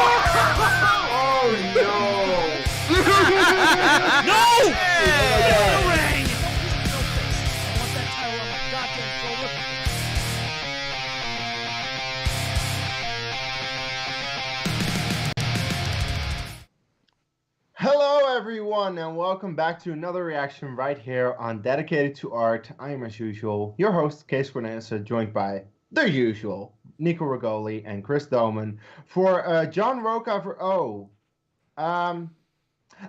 Oh no! No! Yeah! Ring! Hello everyone and welcome back to another reaction right here on Dedicated to Art. I am as usual your host Case Cornelison, joined by the usual Nico Rigoli and Chris Doman for John Roca for I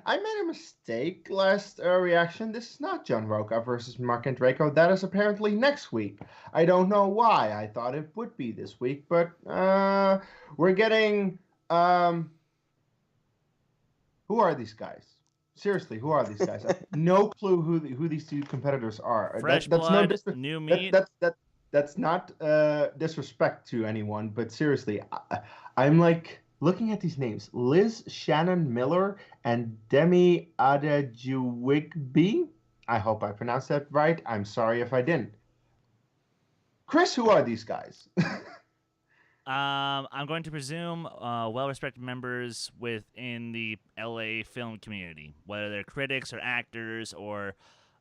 made a mistake last reaction. This is not John Roca versus Mark and Draco. That is apparently next week. I don't know why. I thought it would be this week, but we're getting who are these guys? Seriously, who are these guys? I have no clue who these two competitors are. Fresh that's blood, no new meat. That's not disrespect to anyone, but seriously, I'm like looking at these names: Liz Shannon Miller and Demi Adejuyigbe. I hope I pronounced that right. I'm sorry if I didn't. Chris, who are these guys? I'm going to presume well-respected members within the LA film community, whether they're critics or actors or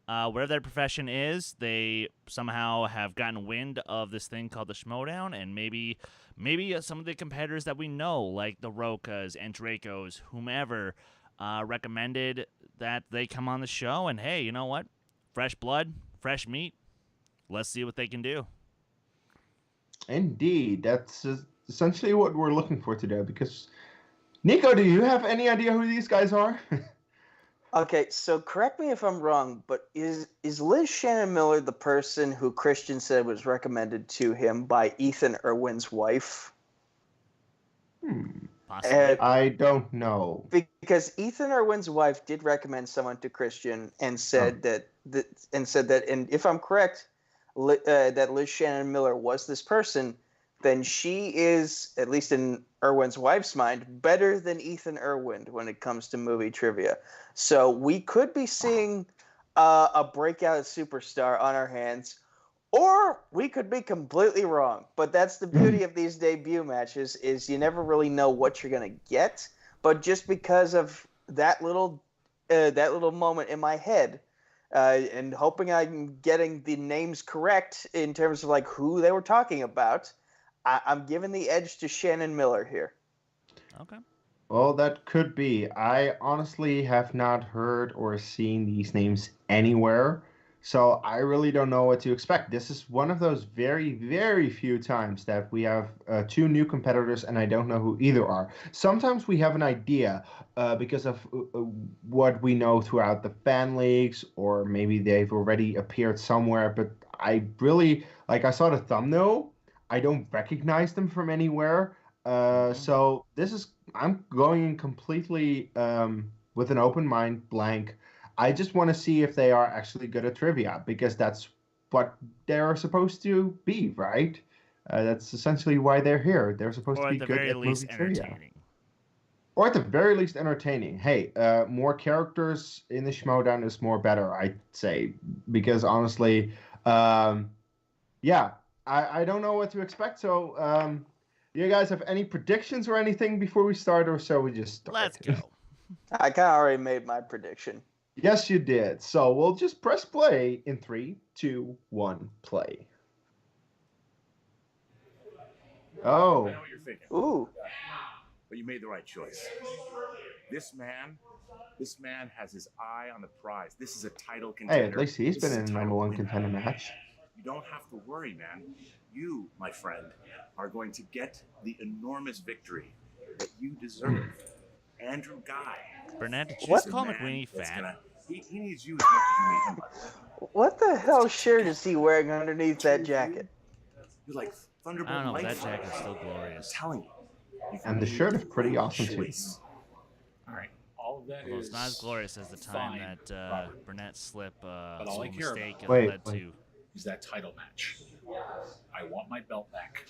whatever their profession is. They somehow have gotten wind of this thing called the Schmoedown, and maybe some of the competitors that we know, like the Rocas and Dracos, whomever, recommended that they come on the show. And hey, you know what? Fresh blood, fresh meat. Let's see what they can do. Indeed, that's essentially what we're looking for today. Because, Nico, do you have any idea who these guys are? Okay, so correct me if I'm wrong, but is Liz Shannon Miller the person who Christian said was recommended to him by Ethan Irwin's wife? Possibly. I don't know. Because Ethan Irwin's wife did recommend someone to Christian and said that, and if I'm correct, that Liz Shannon Miller was this person, then she is, at least in Irwin's wife's mind, better than Ethan Irwin when it comes to movie trivia. So we could be seeing a breakout superstar on our hands, or we could be completely wrong. But that's the beauty of these debut matches, is you never really know what you're going to get. But just because of that little moment in my head, and hoping I'm getting the names correct in terms of like who they were talking about, I'm giving the edge to Shannon Miller here. Okay. Well, that could be. I honestly have not heard or seen these names anywhere, so I really don't know what to expect. This is one of those very, very few times that we have two new competitors, and I don't know who either are. Sometimes we have an idea because of what we know throughout the fan leagues, or maybe they've already appeared somewhere, but I really, like, I saw the thumbnail. I don't recognize them from anywhere. So this is, I'm going in completely with an open mind, blank. I just want to see if they are actually good at trivia, because that's what they're supposed to be, right? That's essentially why they're here. They're supposed to be good at movie trivia. Or at the very least entertaining. Hey, more characters in the Schmoedown is more better, I'd say. Because honestly, yeah, I don't know what to expect. So, you guys have any predictions or anything before we start, or shall we just start? Let's go. I kind of already made my prediction. Yes, you did. So we'll just press play in 3, 2, 1, play. Oh. I know what you're thinking. Ooh. But you made the right choice. This man has his eye on the prize. This is a title contender. Hey, at least he's been in a number one contender match. You don't have to worry, man. You, my friend, are going to get the enormous victory that you deserve. Andrew Guy. Burnett, did you just call McWeeny fat? He needs you as much as you need him. What the hell shirt is he wearing underneath that jacket? You're like Thunderbolt. I don't know, but Lightning. that jacket's still glorious. I'm telling you. And the shirt is pretty awesome too. All right. All of that Although is it's not as glorious as the time fine, that Robert. Burnett slip But all I little care mistake about- led Wait. to. is that title match. I want my belt back.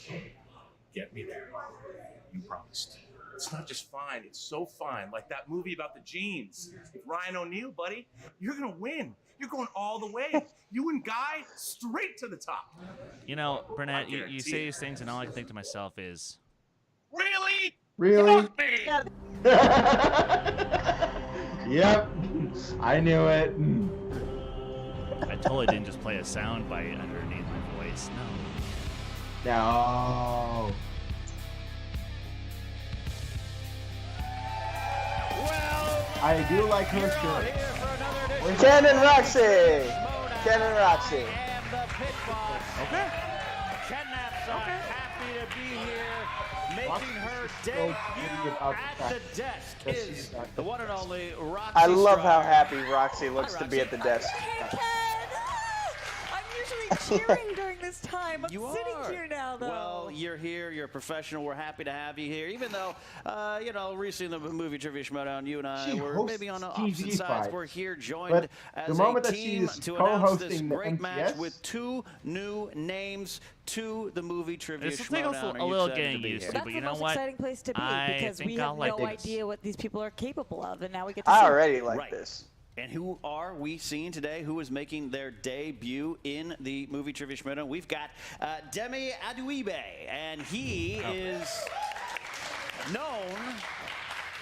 Get me there. You promised. It's not just fine, it's so fine. Like that movie about the jeans. With Ryan O'Neal, buddy, you're gonna win. You're going all the way. You and Guy, straight to the top. You know, Burnett, you guarantee say it. these things, and all I can think to myself is, Really? Really? Fuck me! Yep, I knew it. I totally didn't just play a sound bite underneath my voice. No. No. I do like her shirt. Ken and Roxy. Ken and Roxy. Okay. Kidnaps are happy to be here, making her debut at the desk is the one and only Roxy. I love how Strider. happy Roxy looks to be at the desk. Hey, Ken! I'm usually cheering during this time. I'm You sitting are. here now, though. Well, you're here. You're a professional. We're happy to have you here. Even though, you know, recently in the movie Trivia Schmoedown, you and I She were hosts maybe on TV opposite sides. fights. We're here joined But as the moment a that team she's to announce this co-hosting the great match MTS, with 2 new names to the movie Trivia This will take us Schmoedown. a Are you little excited getting be used here? to, That's but the you know most what? exciting place to be I because we think have I'll like no this. idea what these people are capable of, and now we get to I see. already like Right. this. And who are we seeing today? Who is making their debut in the movie Trivia Schmoedown? We've got Demi Adejuyigbe, and he is known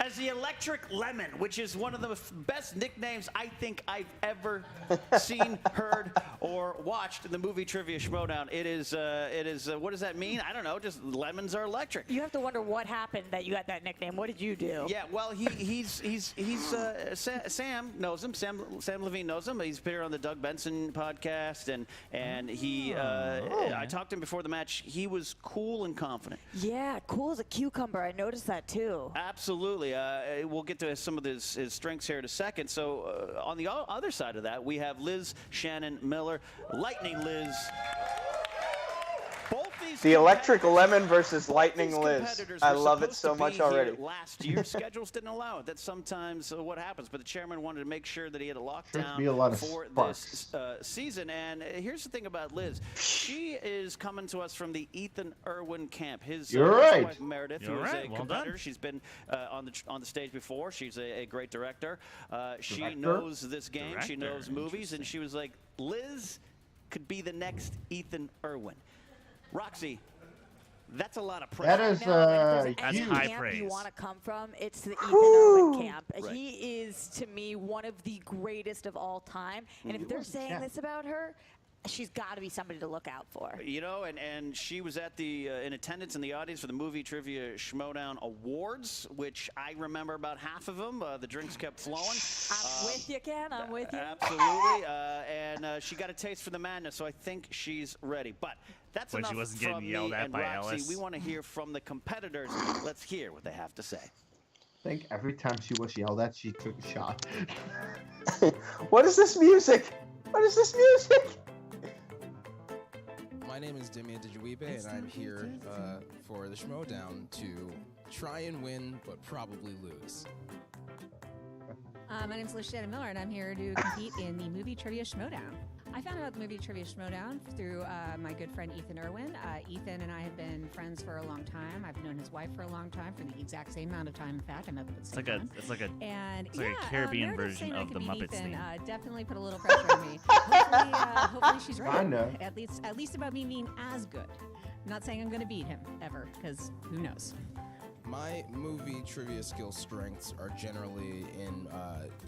as the Electric Lemon, which is one of the best nicknames I think I've ever seen, heard, or watched in the movie Trivia Schmoedown. It is, what does that mean? I don't know, just lemons are electric. You have to wonder what happened that you got that nickname. What did you do? Yeah, well, Sam knows him. Sam Levine knows him. He's appeared on the Doug Benson podcast, and he. I talked to him before the match. He was cool and confident. Yeah, cool as a cucumber. I noticed that too. Absolutely. We'll get to some of his strengths here in a second. So on the other side of that, we have Liz Shannon Miller, Lightning Liz. Both these The Electric competitors- Lemon versus Lightning these Liz. competitors I were love it supposed so to much be here already. Last year, schedules didn't allow it. That's sometimes what happens. But the chairman wanted to make sure that he had a lockdown be a lot of for sparks. this season. And here's the thing about Liz. She is coming to us from the Ethan Irwin camp. His You're right. wife Meredith, You're who is right. a Well competitor. done. She's been on the stage before. She's a great director. She Director? knows this game. She Director. knows movies, and she was like, Liz could be the next Ethan Irwin. Roxy. That's a lot of pressure. That is Now, if there's That's any high camp praise. you want to come from, it's the Ethan Whew. Irwin camp. Right. He is, to me, one of the greatest of all time. And if they're saying Yeah. this about her, she's got to be somebody to look out for. You know, and she was at the in attendance in the audience for the movie Trivia Schmoedown Awards, which I remember about half of them. The drinks kept flowing. I'm with you, Ken. I'm with you. Absolutely, and she got a taste for the madness, so I think she's ready. But that's When she enough wasn't getting from yelled me at and by Roxy. Ellis. We want to hear from the competitors. Let's hear what they have to say. I think every time she was yelled at, she took a shot. What is this music? What is this music? My name is Demi Adejuyigbe, and I'm here for the Schmoedown to try and win, but probably lose. My name is Liz Shannon Miller, and I'm here to compete in the movie Trivia Schmoedown. I found out the movie Trivia Schmoedown through my good friend Ethan Irwin. Ethan and I have been friends for a long time. I've known his wife for a long time, for the exact same amount of time. In fact, I met them at the same time. It's like a And it's like a yeah, Caribbean Meredith version saying I of could the beat Muppets Ethan, theme. definitely put a little pressure on me. Hopefully she's right. Kinda. At least about me being as good. I'm not saying I'm going to beat him ever, because who knows. My movie trivia skill strengths are generally in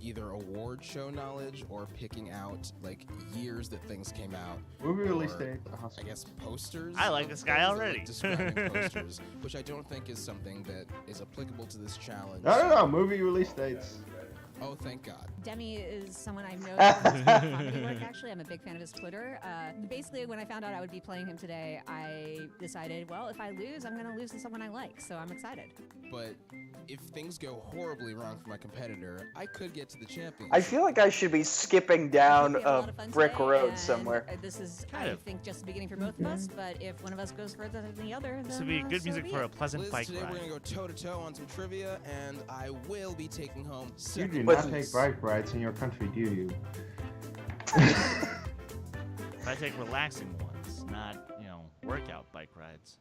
either award show knowledge or picking out like years that things came out. Movie release or, date. I guess posters. I like of this guy things, already. like describing posters, which I don't think is something that is applicable to this challenge. No. Movie release dates. Oh, thank God. Demi is someone I've known from his comedy work, actually. I'm a big fan of his Twitter. Basically, when I found out I would be playing him today, I decided, well, if I lose, I'm going to lose to someone I like, so I'm excited. But if things go horribly wrong for my competitor, I could get to the championship. I feel like I should be skipping down We had a lot a of fun brick today, road and, somewhere. This is, Kind I of. think, just the beginning for both of us, but if one of us goes further than the other, This then would be good so music be for a it. pleasant Liz, bike today we're ride. going to go toe-to-toe on some trivia, and I will be taking home You 7 do But- not take bike rides in your country, do you? I take relaxing ones, not, workout bike rides.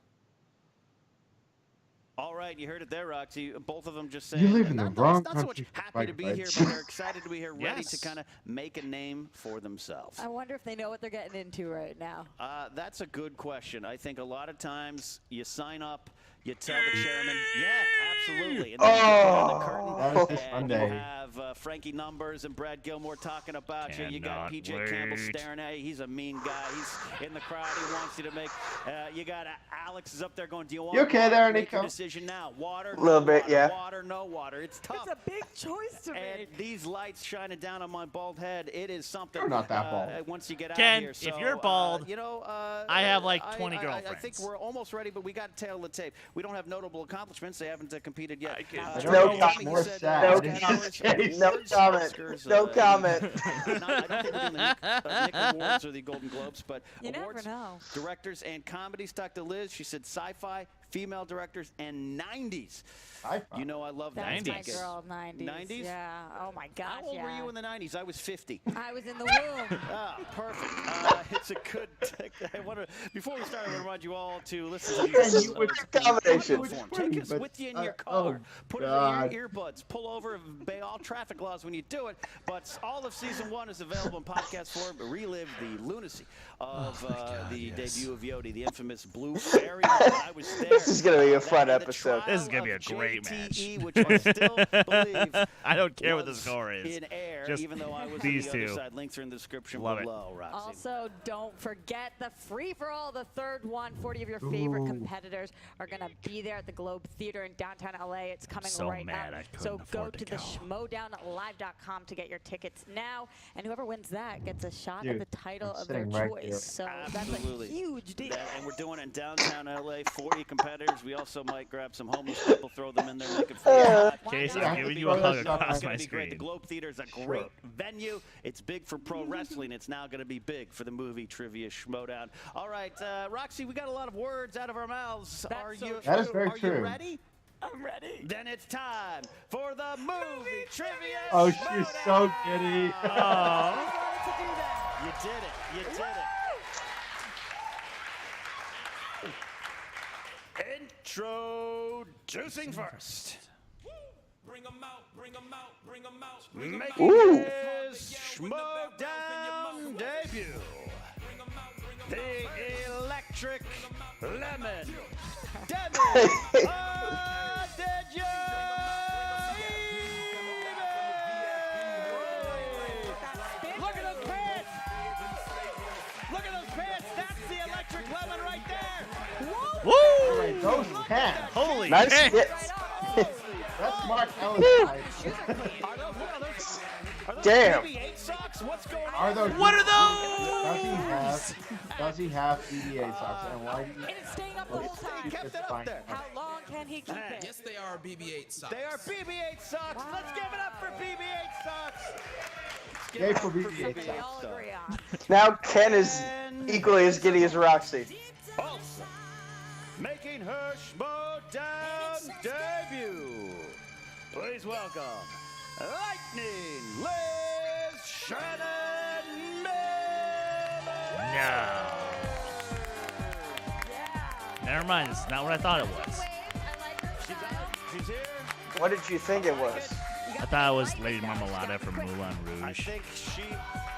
All right, you heard it there, Roxy. Both of them just saying You live in the not wrong so much country for happy bike to be rides. here, but they're excited to be here, ready to Yes. kind of make a name for themselves. I wonder if they know what they're getting into right now. That's a good question. I think a lot of times you sign up, you tell the chairman, yeah, absolutely. And then you get behind the curtain, Oh, That was this and Monday. you have Frankie Numbers and Brad Gilmore talking about you. You got Cannot PJ Campbell wait. staring at you. He's a mean guy. He's in the crowd. He wants you to make. You got Alex is up there going, "Do you want You okay water? there, Make your Nico? decision now. Water, A little no bit, water, yeah. Water, no water. It's tough." It's a big choice to And make. these lights shining down on my bald head, it is something. You're not that bald. Once you get Ken, out here, if so, you're bald, you know, I have like I- 20 I girlfriends. think we're almost ready, but we got to tail the tape. We don't have notable accomplishments. They haven't competed yet. I can- I don't No know comment. what's more sad. No in comment. this case. No comment. No comment. I don't think we're doing the Nick Awards or the Golden Globes, but You never awards, know. directors, and comedies. Talk to Liz. She said sci-fi, female directors, and 90s. Sci-fi. You know I love That's 90s. my girl, 90s. 90s? Yeah. Oh my gosh. How old yeah. were you in the 90s? I was 50. I was in the womb. Ah, perfect. It's a good. I want to. Before we start, I want to remind you all to listen to This these is episodes a combination. on platform. Take us But, with you in your oh, car. Put it God. in your earbuds. Pull over. Obey all traffic laws when you do it. But all of season 1 is available in podcast form. Relive the lunacy of the debut of Yodi, the infamous Blue Fairy. I was there. This is gonna be a fun And the episode. This is gonna be trial a great of match. JTE, which I still believe I don't care what the was score is. in air, Just even though I was these on the other two. side. Links are in the description Love it. below, Roxy. Also, don't forget the free-for-all, the third one. 40 of your favorite Ooh. competitors are going to be there at the Globe Theater in downtown LA. It's coming So right mad now. I couldn't So go afford to to the go. Schmoedownlive.com to get your tickets now. And whoever wins that gets a shot Dude, at the title I'm of their sitting right choice. here. So Absolutely. that's a huge deal. And we're doing it in downtown LA, 40 competitors. We also might grab some homeless people, throw them in there, make it fun. Casey, Yeah, I'm giving I you a think hug that's across It's my going to be great. The screen. Globe Theater is a great venue. It's big for pro wrestling. It's now going to be big for the movie Trivia Schmoedown. All right, Roxy, we got a lot of words out of our mouths. That's Are so you? That is very are true. you ready? I'm ready. Then it's time for the movie Trivia Oh, she's so Schmoedown. giddy. Oh. I wanted to do that. You did it. You did it. Introducing first. Bring 'em out, bring 'em out, bring 'em out. Making Ooh. his Schmoedown debut. The Electric Lemon. Demi. Look at those pants! Look at those pants! That's the Electric Lemon right there! Woo! Right, those pants. Holy Nice shit! hits. That's Mark Ellis. Are those Damn. BB-8 socks? What's going on? Are those? What are Does he have BB-8 socks? And why? And it's staying up the whole time. Kept it up there. How long can he keep it? Yes, they are BB-8 socks. They are BB-8 socks. Let's give it up for BB-8 socks. Yay for BB-8 We socks. all agree on. Now Ken is equally as giddy as Roxy. Also, making her Schmoedown debut. Please welcome Lightning Liz Shannon Miller. No. Never mind. It's not what I thought it was. She's here. What did you think it was? I thought it was Lady Marmalade from Moulin I Rouge. think she.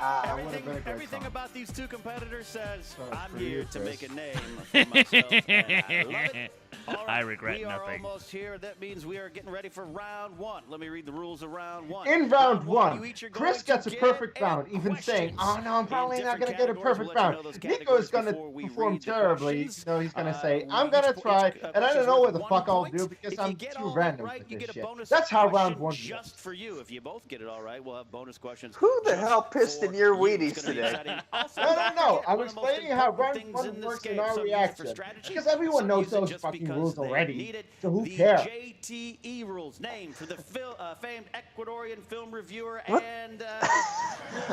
That would have been a great Everything song. about these two competitors says So I'm for here you, to Chris. make a name for myself. And I love it. All right, I regret we nothing. are almost here. That means we are getting ready for round one. Let me read the rules of round one. In round one, you each are Chris going gets to a get perfect a round, even saying, questions "Oh no, I'm in probably not different going to get a categories. perfect We'll let you round." know those Nico categories is going to before we perform read the terribly. questions. So he's going to say, Each "I'm going to try," and I question's don't know what the worth fuck 1 I'll point. do because If you I'm get too all random right, with you this get a shit. bonus That's how round question one just for you. If you both get it all right, we'll have bonus questions. Who the just hell pissed in for your you. Wheaties It's gonna be today? exciting. Also, No. don't I'm forget one of the most explaining how important round things one in this works in game. our Some use it for reaction. strategy, Because everyone some knows use it those just fucking because rules they already. need it. So who the cares? JTE rules, named for the famed Ecuadorian film reviewer What? and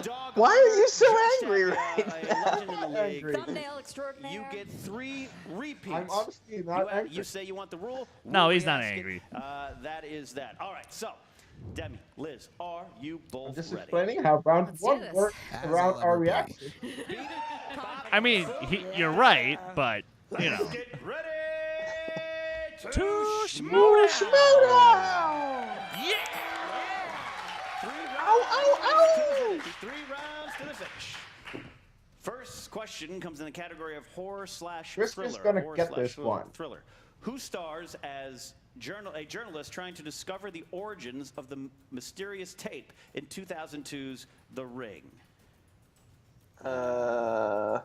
dog. Why are you so Just angry a right legend in the league. Angry. Thumbnail extraordinaire. You get 3 repeats. I'm honestly not angry. You say you want the rule? No, We'll he's not re-ask it. angry. That is that. All right, so Demi, Liz, are you both I'm just ready? explaining how round Let's do one this. works As around I'll our ever be. reaction. I mean, you're right, but you know. Let's get ready to Schmoedown. Yeah! 3 rounds. Ow, 3 rounds to the finish. First question comes in the category of horror/thriller. Chris is gonna Horror get slash this thriller. one. Thriller. Who stars as a journalist trying to discover the origins of the mysterious tape in 2002's The Ring. How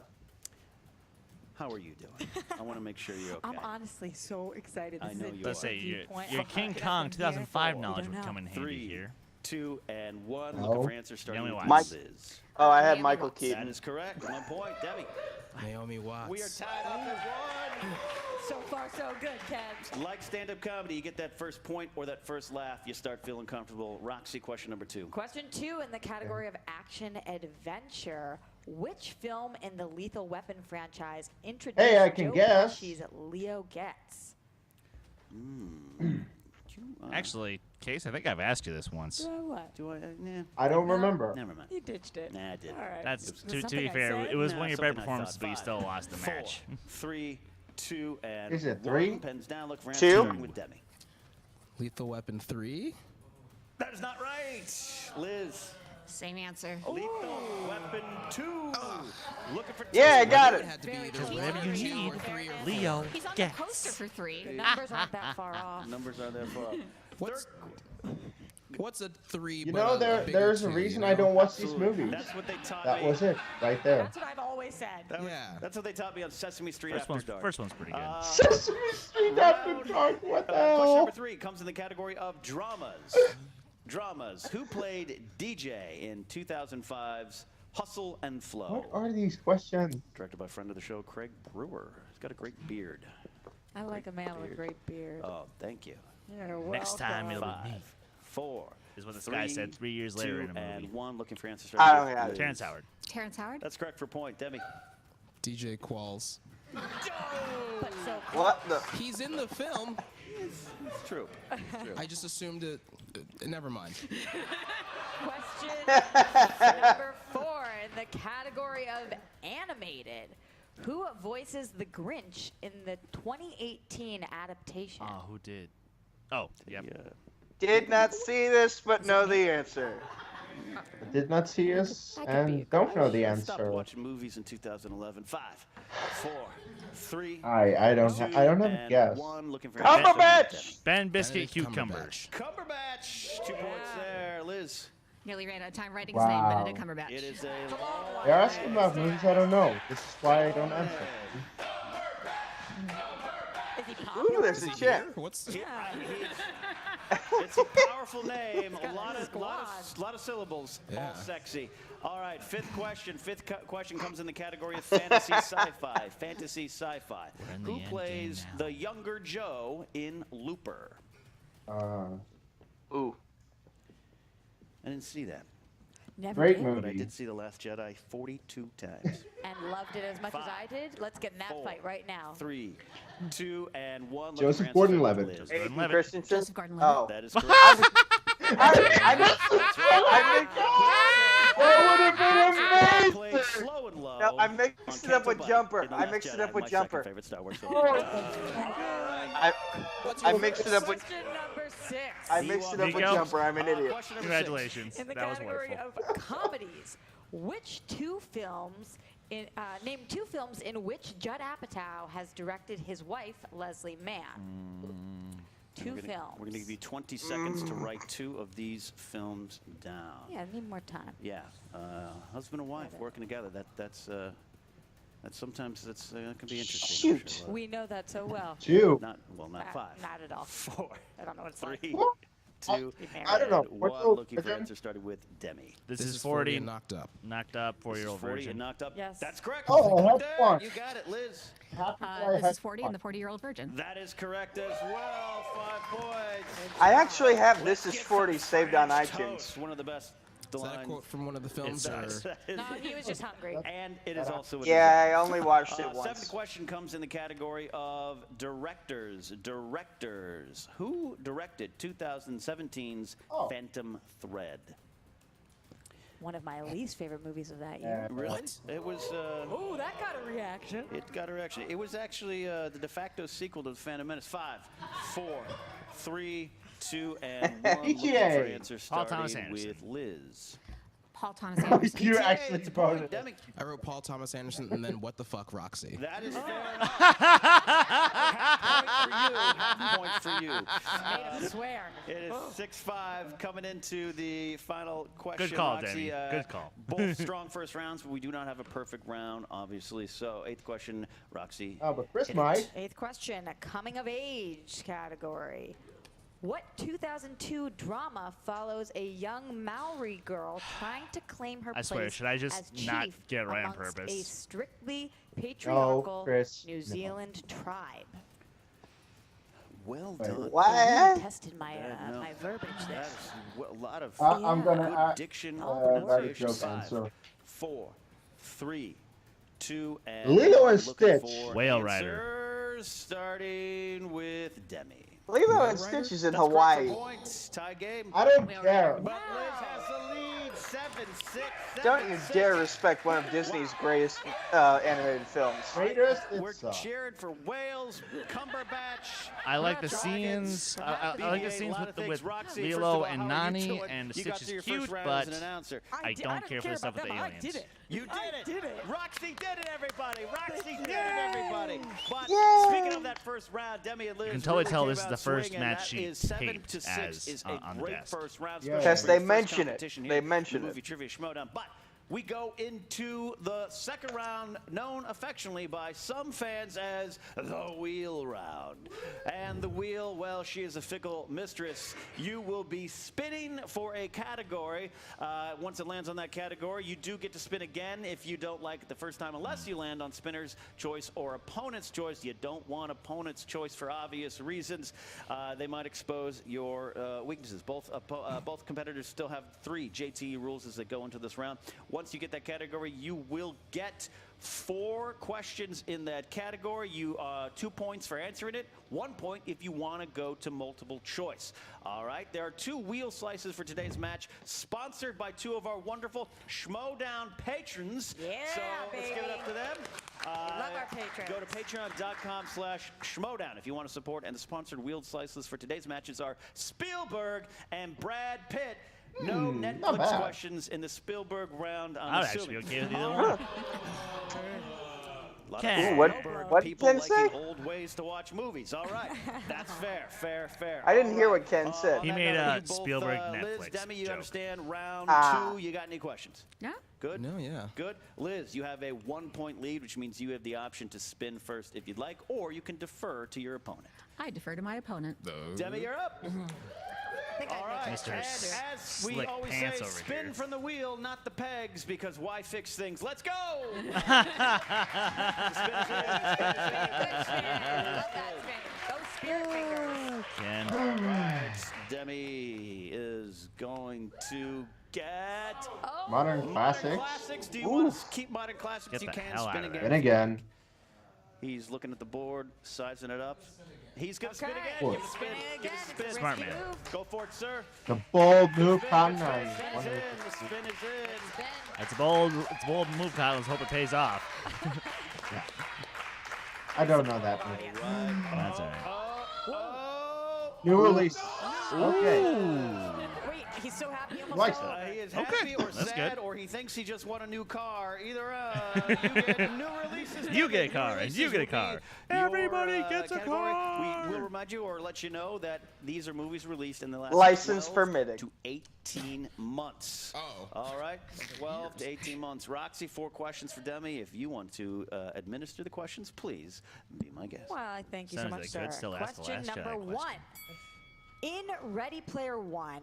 are you doing? I want to make sure you're okay. I'm honestly so excited. I know you Let's are. say viewpoint. your King Kong 2005 knowledge would know. come in handy 3, here. 2, and 1. No. Looking for answers starting Naomi with Watts. Liz. Oh, I had Naomi Michael Watts. That Keaton. is correct. 1 point. Debbie. Naomi Watts. We are tied up at 1. So far, so good, Ken. Like stand-up comedy, you get that first point or that first laugh, you start feeling comfortable. Roxy, question number 2. Question 2 in the category of action adventure. Which film in the Lethal Weapon franchise introduced Hey, I can Joe guess. Pesci's Leo Getz? Actually, Case, I think I've asked you this once. What? Do I? Nah. I don't No. remember. Never mind. You ditched it. Nah, I didn't. All right. That's Was to something be I fair. said? It was Nah, one of your better something I thought. performances, but you 5, still lost the 4, match. 3, 2, and Is it 1. 3? Pens down. Look for 2? answers starting with Demi. Lethal Weapon 3. That is not right. Liz. Same answer. Lethal Weapon 2. Looking for 2. Yeah, I got It it. had to be Very either close. Whatever you 1 or 2 need. or 3 or 4. Leo He's on Getz. the poster for 3. The numbers aren't that far off. Numbers are there for. What's a 3? You but know, a bigger there's a 2, reason you I know? don't watch these Absolutely. movies. That's what they taught That me. was it, right there. That's what I've always said. That's what they taught me on Sesame Street First After one's, Dark. first one's pretty good. Sesame Street After Dark. What the Question hell? number 3 comes in the category of dramas. Dramas. Who played DJ in 2005's Hustle and Flow? What are these questions? Directed by friend of the show, Craig Brewer. He's got a great beard. I like a man with a great beard. Oh, thank you. You're Next time welcome. it'll be me. 5, 4, Is what this guy said 3 years later 2, in a movie. and 1. Looking for answers. I don't starting got with it. Terrence Howard. Terrence Howard? That's correct for a point. Demi. DJ Qualls. But so What the? He's in the film. It's true. I just assumed it. Never mind. question number 4 in the category of animated. Who voices the Grinch in the 2018 adaptation? Oh, who did? Oh, yep. Yeah. Did not see this, but know the answer. I did not see us That could be a and don't know the Stopped answer. watching movies in 2011. 5, 4, 3, I don't have a and guess. 1. Looking for Cumberbatch! Ben Biscuit Benedict Cucumber. Cumberbatch. Cumberbatch. 2 points there. Liz. Nearly ran out of time writing his name, Wow. Benedict Cumberbatch. It is a You're asking about movies I don't know. This is why I don't answer. Is he popular? Ooh, there's a chick. What's It's a powerful name. A lot of syllables. Yeah. All sexy. All right, fifth question. Question comes in the category of fantasy sci-fi. Fantasy sci-fi. We're in the Who end plays game now. the younger Joe in Looper? Ooh. I didn't see that, Never Great did. movie. but I did see The Last Jedi 42 times. And loved it as much as I 5, did. Let's get in that 4, fight right now. 3, 2, and 1. Joseph Gordon-Levitt. Liz. Gordon-Levitt. Hayden Christensen? Joseph Gordon-Levitt. Oh. That is correct. I mixed Played it. Slow and Low. No, I mixed on it up with Canto Bight Jumper. in The I Last mixed it Jedi, up with my Jumper. second favorite Star Wars film. I mixed it up with. Question number 6. I mixed it up with Miguel. Jumper. I'm an idiot. Question number 6. Congratulations. In the That was category wonderful. of comedies, which 2 films name 2 films in which Judd Apatow has directed his wife Leslie Mann? 2 films. We're going to give you 20 seconds to write 2 of these films down. Yeah, I need more time. Yeah, husband and wife working together. That's sometimes can be interesting. I'm Shoot. sure. We know that so well. Two. Not 5. Not at all. 4, I don't know what it's 3, like. 2, I don't know. and What's 1. the Looking for question? answer starting with Demi. This This is is 40 and knocked up. knocked up, This is 4-year-old 40 version. and knocked up. Yes. That's correct. Oh, Right have there. fun. You got it, Liz. Happy I This had is 40 and the fun. 40-year-old virgin. That is correct as well. 5 points. I actually have This Let's Is get 40 some saved on French iTunes. toast. One of the best Is that a lines. quote from one of the films? It's- Or? No, he was just hungry. And it is also a Yeah, dessert. I only watched it Seventh once. question comes in the category of directors. Directors. Who directed 2017's Oh. Phantom Thread? One of my least favorite movies of that year. Really? It was. Oh, that got a reaction. It got a reaction. It was actually the de facto sequel to The Phantom Menace. 5, 4, 3, 2, and 1. Looking for PTA. answers Paul Thomas starting Anderson. with Liz. Paul Thomas Anderson. You PTA, actually it's a point. voted. Demi. I wrote Paul Thomas Anderson and then what the fuck, Roxy? That is fair enough. Half point for you. Made him swear. It is 6-5 coming into the final question. Good call, Roxy, Demi. Good call. Both strong first rounds, but we do not have a perfect round, obviously. So, 8th question, Roxy. Oh, but Chris hit might. it. 8th question, a coming of age category. What 2002 drama follows a young Maori girl trying to claim her I place swear, should I just as not chief get it right on amongst purpose? a strictly patriarchal Chris, New no. Zealand tribe? Well Wait, done. What? Tested my No. my verbiage there. That is a lot of I'm Yeah. gonna good diction, write a pronunciation. joke 5, answer. 4, 3, 2, and Lilo and looking Stitch. for Whale Rider. answers, starting with Demi. Lilo and Stitch is in That's correct Hawaii. for points. Tie game. I don't Whale care. Rider. But Liz has the lead. 7-6. Don't you dare respect one of Disney's greatest animated films. Greatest, We're it's cheering for Wales, Cumberbatch. I like the Dragons, scenes. I like the BB-8, scenes lot with of things. with Roxy, Lilo first of all, and how are you Nani, doing? and You got Stitch to your is first cute, round but as an announcer. I don't care for the stuff with the aliens. You did did it. Roxy did it, everybody. Roxy did it, everybody. But Yay. speaking of that first round, Demi and Liz You can totally really tell came this is out the first swinging. match That she is 7 taped to 6 as, is on a the great desk. first round. Yeah. especially Yes, for they your first mention it. competition They here, mention the it. Movie Trivia Schmoedown. But we go into the second round, known affectionately by some fans as the wheel round. And the wheel, well, she is a fickle mistress. You will be spinning for a category. Once it lands on that category, you do get to spin again if you don't like it the first time, unless you land on spinner's choice or opponent's choice. You don't want opponent's choice for obvious reasons. They might expose your weaknesses. Both competitors still have 3 JTE rules as they go into this round. Once you get that category, you will get 4 questions in that category. 2 points for answering it, 1 point if you want to go to multiple choice. All right, there are 2 wheel slices for today's match, sponsored by 2 of our wonderful Schmoedown patrons. Yeah, so let's give it up to them. Love our patrons. Go to patreon.com/Schmoedown if you want to support. And the sponsored wheel slices for today's matches are Spielberg and Brad Pitt. No not Netflix bad. questions in the Spielberg round. I'm I would actually assuming. be okay with either one. A lot Ken. of What- Spielberg what people did Ken liking say? old ways to watch movies. All right, that's fair. I didn't All hear right. what Ken said. on He that made note, a you both, Spielberg Liz, Netflix Demi, you joke. understand round 2. You got any questions? No? Good. No, yeah. Good. Liz, you have a 1-point lead, which means you have the option to spin first if you'd like, or you can defer to your opponent. I defer to my opponent. Demi, you're up. I think All right. Mr. And S- as we Slick always Pants say, over spin here. from the wheel, not the pegs, because why fix things? Let's go! Spin is in, spin is in. Good spin. Love that spin. Go Spirit Fingers. Ken. Demi is going to get Oh, Modern classics. classics. Do you want to keep modern classics? Get You the can hell spin out of again. there. And again. He's looking at the board, sizing it up. He's going to okay. spin again. Cool. Give it a spin. Spinning Give again. it a spin. It's a Smart risky man. move. Go for it, sir. The bold move, Spin, Khan. good spin. The spin is in. The spin is in. Spin. It's a bold move, Kyle. Let's hope it pays off. I don't know that movie. That's all right. Oh. New release. Okay. Wait, he's so happy he almost Likes fell it. over. He is Okay. happy or That's sad, good. or he thinks he just won a new car. Either you get new releases. You get a New car, and releases you get a will be car. your, Everybody gets a category. car. We will remind you or let you know that these are movies released in the last License 12 permitting. to 18 months. Oh. All right, 12 to 18 months. Roxy, 4 questions for Demi. If you want to administer the questions, please be my guest. Well, I thank you so Sounds much, like sir. good. Still ask the Question last number Jedi 1. In Ready Player One,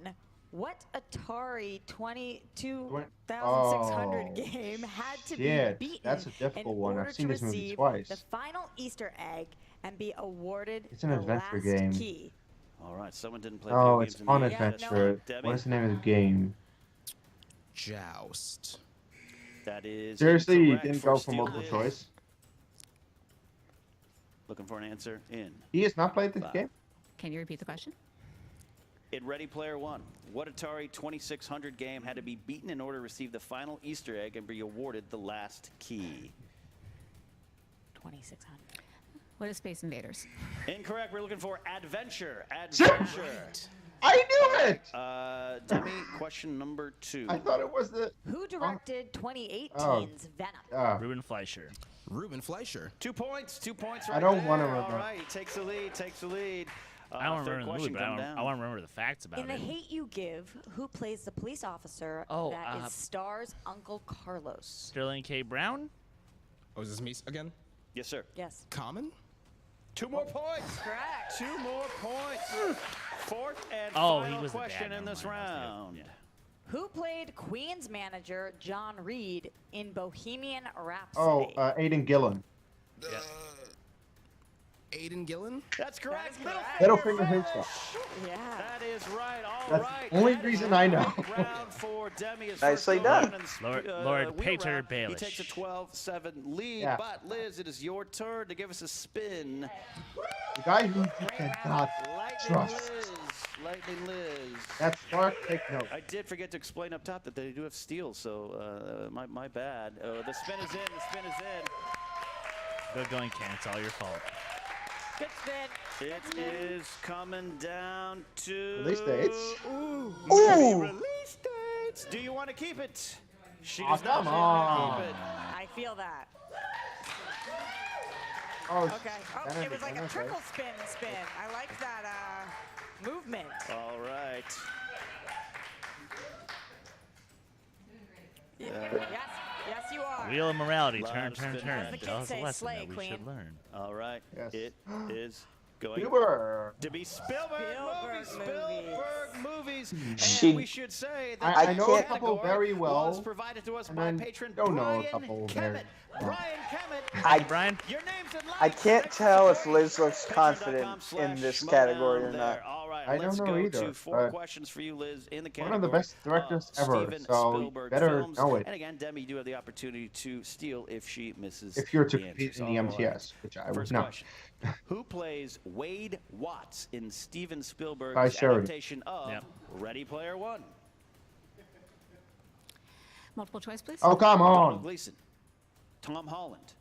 what Atari 22,600 Oh, game had to shit. be beaten That's a difficult in one. I've order seen to this movie receive twice. the final Easter egg and be awarded It's an the adventure last game. key? All right, someone didn't play Oh, video it's games in the on US. adventure. Demi? What is the name of the game? Joust. That is Seriously, you incorrect didn't for go for Steel multiple Liz. choice? Looking for an answer in. He has not played this Five. game? Can you repeat the question? In Ready Player One, what Atari 2600 game had to be beaten in order to receive the final Easter egg and be awarded the last key? 2,600. What is Space Invaders? Incorrect. We're looking for adventure. Adventure. I knew it! Demi, question number 2. I thought it was the... Who directed 2018's Venom? Ruben Fleischer. Ruben Fleischer. 2 points. 2 points right I don't there. want to remember. All right, he takes the lead. Takes the lead. I don't third remember the movie, question but come I down. want to remember the facts about In The it. Hate You Give, who plays the police officer Oh, that is Star's Uncle Carlos? Sterling K. Brown? Oh, is this me again? Yes, sir. Yes. Common? 2 more points. Correct. 2 more points. Fourth and He final was the question dad. in this Never mind. round. Yeah. Who played Queen's manager John Reed in Bohemian Rhapsody? Oh, Aidan Gillen. Aiden Gillen? That's correct. Littlefinger himself. yeah. That is right. All That's right. the only That is reason a I know. great round for Demi. His Nicely first done. go-around and, Lord wheel Peter round. He Baelish. takes a 12-7 lead. Yeah. But, Liz, it is your turn to give us a spin. The guy who you cannot Lightning trust. Liz. Lightning Liz. That's Mark. Take note. I did forget to explain up top that they do have steals, so my bad. The spin is in. The spin is in. Good going, Ken. It's all your fault. Good spin. It is coming down to Release dates. Ooh. Ooh. Release dates. Do you want to keep it? She Oh, does not come want on. to keep it. I feel that. Oh, Okay. Oh, it was like a triple spin. I like that movement. All right. Yes, you are. Wheel of morality. Lot Turn, of turn, spin. turn. As the Tell kids us a say, lesson slay, that we queen. should learn. All right. Yes. It is going Spielberg. to be Spielberg movies. She- And we should say that I I know can't- a couple very well. was provided to us and by I patron don't know a Brian couple very Kemet. well. Brian Kemet. I Brian? Your name's in I lights. can't Thanks tell for if Liz looks confident in this category or not. All right, I don't let's know go either, to 4 but questions for you, Liz, in the one category of the best directors ever, Steven so Spielberg better films. know it. And again, Demi, you do have the opportunity to steal if she misses. If you're to the compete answers. in the All right. MTS, which I would First not. question: Who plays Wade Watts in Steven Ty Spielberg's Sheridan. adaptation of Ready Player One? Multiple choice, please. Oh, come Donald on. Gleason, Tom Holland,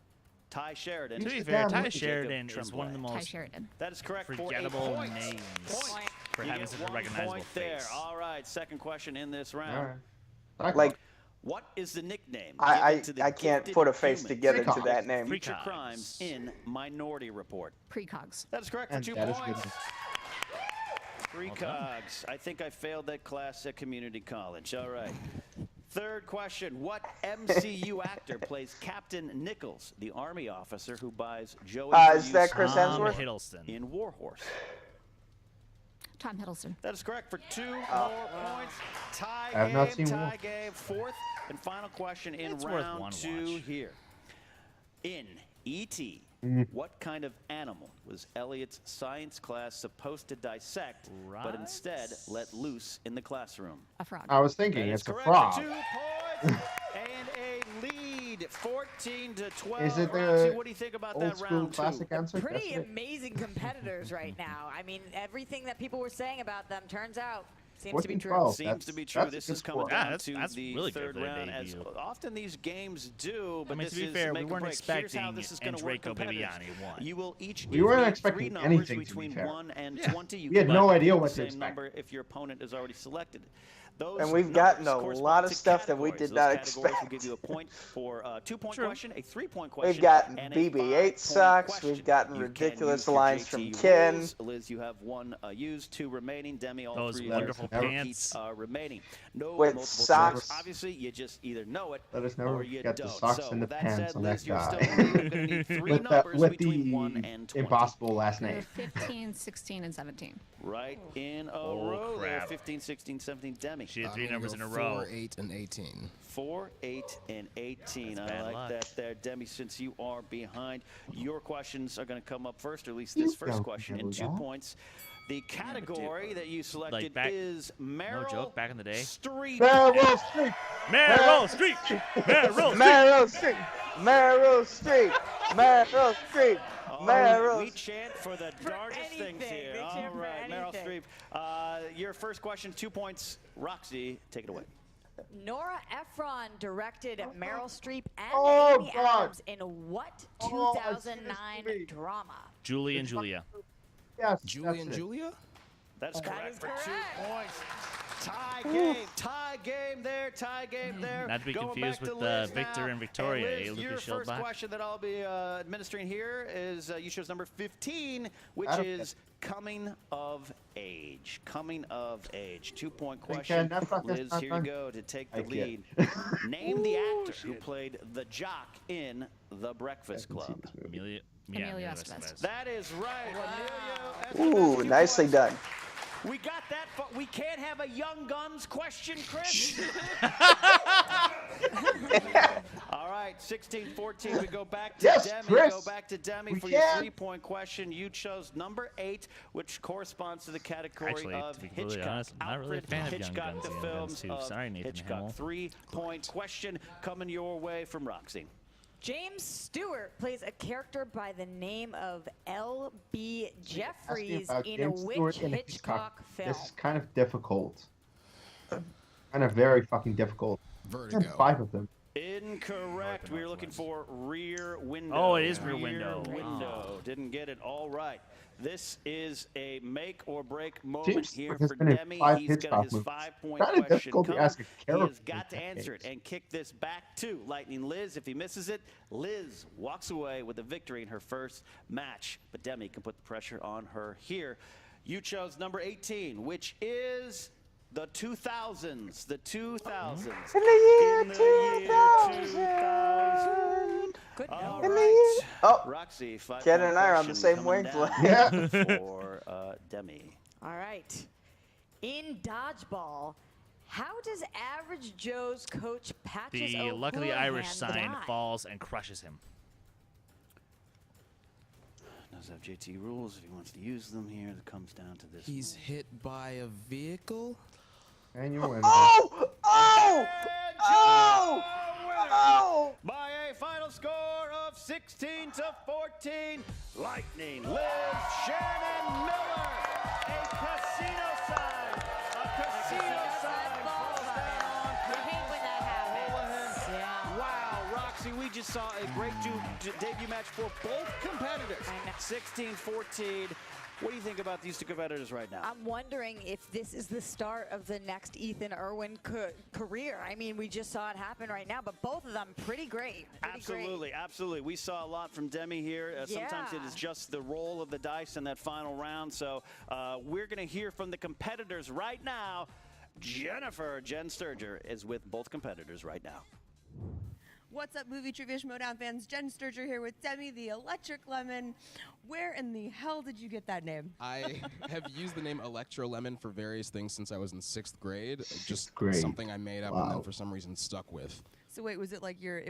Ty Sheridan. To be Jacob fair, Ty Tremblay. Sheridan is one of the Ty most Sheridan. That is correct. forgettable for a point. names Point. for You having get such a 1 recognizable point there. face. All right, second question in this All round. right. Like, What is the nickname I given to the I can't gifted put a face humans together to Precogs. that name. Future Precogs. crimes in Minority Report. Precogs. That is correct And for 2 that is good. points. Precogs. I think I failed that class at community college. All right. Third question. What MCU actor plays Captain Nichols, the Army officer who buys Joey Is that Chris Tom Hemsworth? Hiddleston. in War Horse? Tom Hiddleston. That is correct for 2 more points. Tie I have not game, seen tie War. game. Fourth and final question in It's worth round one 2 watch. here. In E.T., what kind of animal was Elliot's science class supposed to dissect, but instead let loose in the classroom? A frog. I was thinking That is it's a correct frog. for 2 points and a lead, 14-12. Is it Roxy, the what do you think about old that school round 2? classic answer? Pretty That's it. amazing competitors right now. I mean, everything that people were saying about them turns out seems to be 14-12. true. Seems to be That's- true. that's a This good is coming score. down Yeah, to that's the really good third for their round, as debut. often these games do. But I mean, this to be is fair, we make or weren't break. Here's how expecting this is going to work, Enrico competitors. Bibiani won. You will each We give weren't me expecting 3 numbers anything, to be between fair. 1 and Yeah. 20. You We had can no pick idea the what to same expect. number if your opponent is already selected. Those And we've numbers gotten a correspond lot of to stuff that we categories. did Those not categories will expect. give you a point for a 2-point True. question, a 3-point question. We've gotten and a BB-8 5-point socks. question. We've gotten You can ridiculous use your lines from JT Ken. rules. Liz, you have 1 used, 2 remaining. Demi, all Those 3 of wonderful your pants. repeats are remaining. No With multiple socks. choice. Obviously, you just either know it Let us or never you get the don't. socks so and the with that pants said, on Liz, that you're still guy. going to need 3 with numbers with between 1 the and 20. impossible last There name. were 15, 16, and 17. Right in a Oh, row there. crap. 15, 16, 17. Demi. She had I'm 3 gonna numbers go in a row. 4, 8, and 18. 4, 8, and 18. That's I bad like luck. that there. Demi, since you are behind, your questions are going to come up first, or at least this You first don't question, know in 2 that. points. The category that you selected back- is Meryl no joke, back in the day. Streep. Meryl Streep. Meryl Streep! Meryl Streep! Meryl Streep. Meryl Streep. Meryl Streep. Oh, Meryl. we chant for the darndest things anything. here. They All chant for right, Meryl Streep. anything. Your first question, 2 points. Roxy, take it away. Nora Ephron directed Meryl Streep and Oh, Amy God. Adams in what Oh, 2009 excuse me. drama? Julie and Julia. Yes. Julie and that's it. Julia? That's That correct is for correct. 2 points. Tie game there. Not to be Going confused back to with Liz Victor now. and Victoria, And Liz, Lucas your first Schildbach. question that I'll be administering here is you chose number 15, which Out of is coming of age. Coming of age. 2-point Okay, question. that's not- that's Liz, not here you fun. go to take the I lead. can't. Name the actor who played the jock in The Breakfast Club. Emilio Estevez. That is right. Emilio Estevez, Ooh, 2 nicely points. done. We got that, but we can't have a Young Guns question, Chris. All right, 16-14. We go back to Yes, Demi. Chris. Go back to Demi We for your can. 3-point question. You chose number 8, which corresponds to the category Actually, of to be completely Hitchcock. honest, I'm not really a Alfred fan of Young Hitchcock, Guns the and Young Guns films too. of Sorry, Nathan Hitchcock. Hamill. 3-point question coming your way from Roxy. James Stewart plays a character by the name of L.B. Jeffries About in a James which Stewart in Hitchcock film? This is kind of difficult. Kind of very fucking difficult. Vertigo. There's 5 of them. Incorrect. We were looking for Rear Window. Oh, it is Rear Window. Window. Didn't get it. All right. This is a make or break moment James here Stewart has for been in Demi. 5 He's got Hitchcock his movies. 5-point Kind of question difficult to coming. ask a He has character got to in that answer it case. and kick this back to Lightning Liz. If he misses it, Liz walks away with a victory in her first match. But Demi can put the pressure on her here. You chose number 18, which is the 2000s. The 2000s. In the In the year year 2000. 2000. Good All note. right. Oh, Roxy, 5-point Ken and I are on the question same coming wavelength. down Yeah. for Demi. All right. In dodgeball, how does Average Joe's coach Patches The Luck of the O'Houlihan Irish sign die? falls and crushes him. Does have JT rules if he wants to use them here. It comes down to this. He's hit by a vehicle. And you win. Oh! Oh! Oh! Oh! By a final score of 16-14, Lightning Liz Shannon Miller. A casino sign. A casino sign falls down. We hate when that happens. Yeah. Wow, Roxy, we just saw a great debut match for both competitors. I know. 16-14. What do you think about these two competitors right now? I'm wondering if this is the start of the next Ethan Irwin career. I mean, we just saw it happen right now, but both of them pretty great. Absolutely, absolutely. We saw a lot from Demi here. Sometimes it Yeah. is just the roll of the dice in that final round. So we're going to hear from the competitors right now. Jen Sturger is with both competitors right now. What's up, Movie Trivia Schmoedown fans? Jen Sturger here with Demi, the Electric Lemon. Where in the hell did you get that name? I have used the name Electro Lemon for various things since I was in 6th grade. Just grade. something I made up and Wow. then for some reason stuck with. So wait, was it like your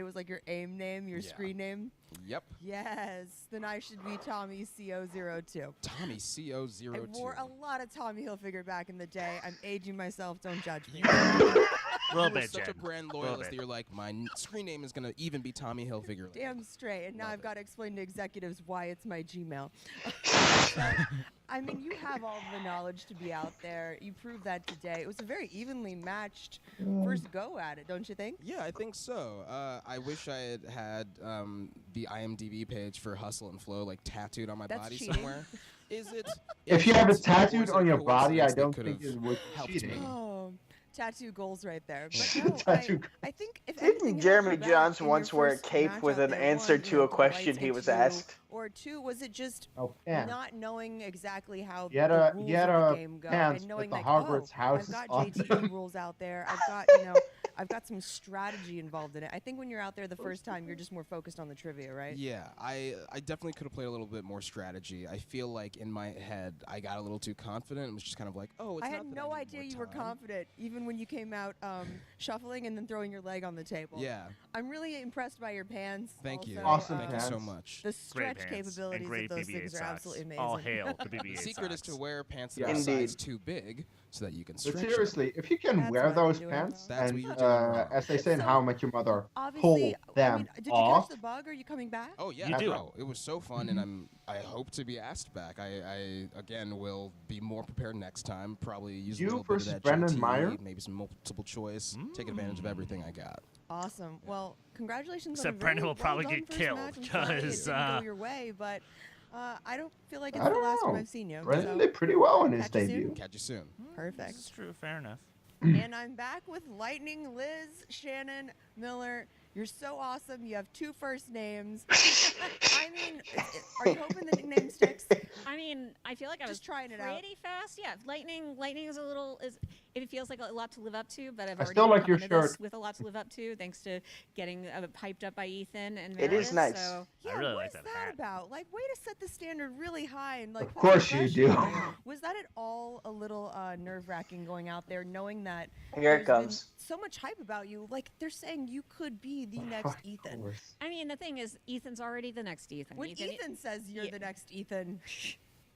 AIM name, your Yeah. screen name? Yep. Yes. Then I should be Tommy CO02. Tommy CO02. I wore a lot of Tommy Hilfiger back in the day. I'm aging myself. Don't judge me. A little You were bit, such a Jen. brand Little loyalist bit. that you're like, my screen name is going to even be Tommy Hilfiger. Damn straight. And now Love I've it. got to explain to executives why it's my Gmail. I mean, you have all the knowledge to be out there. You proved that today. It was a very evenly matched first go at it, don't you think? Yeah, I think so. I wish I had had the IMDb page for Hustle and Flow like tattooed on my That's body cheating. somewhere. Is it? If you have it it's- or tattooed is it on a your body, I coincidence that don't could've think it would be helped cheating. me? Oh, tattoo goals right there. But no, Tattoo I think if anything, Didn't it Jeremy held you back Johns in your once wear a first cape match with out an there? answer One, to you know, a did the question lights he get was to you? asked? Or two, was it just Oh, yeah. not knowing exactly how You had the a- rules you had of the a game go pants and knowing with the like, Hogwarts oh, house I've got on JTE rules out there. I've got, I've got some strategy involved in it. I think when you're out there the first time, you're just more focused on the trivia, right? Yeah, I definitely could have played a little bit more strategy. I feel like in my head I got a little too confident and was just kind of like, oh, it's I not had that no need idea more you were time. confident, even when you came out shuffling and then throwing your leg on the table. Yeah, I'm really impressed by your pants. thank you. Awesome Thank you so pants. much. The Great stretch pants capabilities and great of those BB-8 things are socks. absolutely amazing. All hail to BB-8 The secret is to socks. wear pants that Yeah. are a Indeed. size too big so that you can But stretch them. seriously, if you can That's wear what I've been those doing pants wrong. That's and, what you're doing wrong. as they say in So, How I Met Your Mother, Obviously, pull them I mean, did you off. catch the bug? Are you coming back? Oh yeah, You do. no, it was so fun, and I hope to be asked back. I again will be more prepared next time. Probably use a You little bit of versus that Brendan JT, Meyer? maybe some multiple choice. Take advantage of everything I got. Awesome. Well, congratulations Except on a Brendan very will probably well-done get first killed, match. I'm sorry it 'cause, didn't go your way, but I don't feel like it's I the don't last time know. I've seen you. Brendan so did pretty well in his catch you soon. debut. Catch you soon. Perfect. This is true. Fair enough. And I'm back with Lightning Liz, Shannon, Miller. You're so awesome. You have 2 first names. I mean, are you hoping the nickname sticks? I mean, I feel like I was Just trying it out. pretty fast. Yeah, lightning is a little it feels like a lot to live up to, but I've I already still like come your into this shirt. with a lot to live up to, thanks to getting piped up by Ethan and It is Meredith, nice. So. Yeah, I really what like is that that hat. about? Like, way to set the standard really high and like. Of put course some you pressure do. on you. Was that at all a little nerve-wracking going out there, knowing that Here it there's been comes. so much hype about you? Like, they're saying you could be the next Ethan. I mean, the thing is, Ethan's already the next Ethan. When Ethan says you're Yeah. the next Ethan,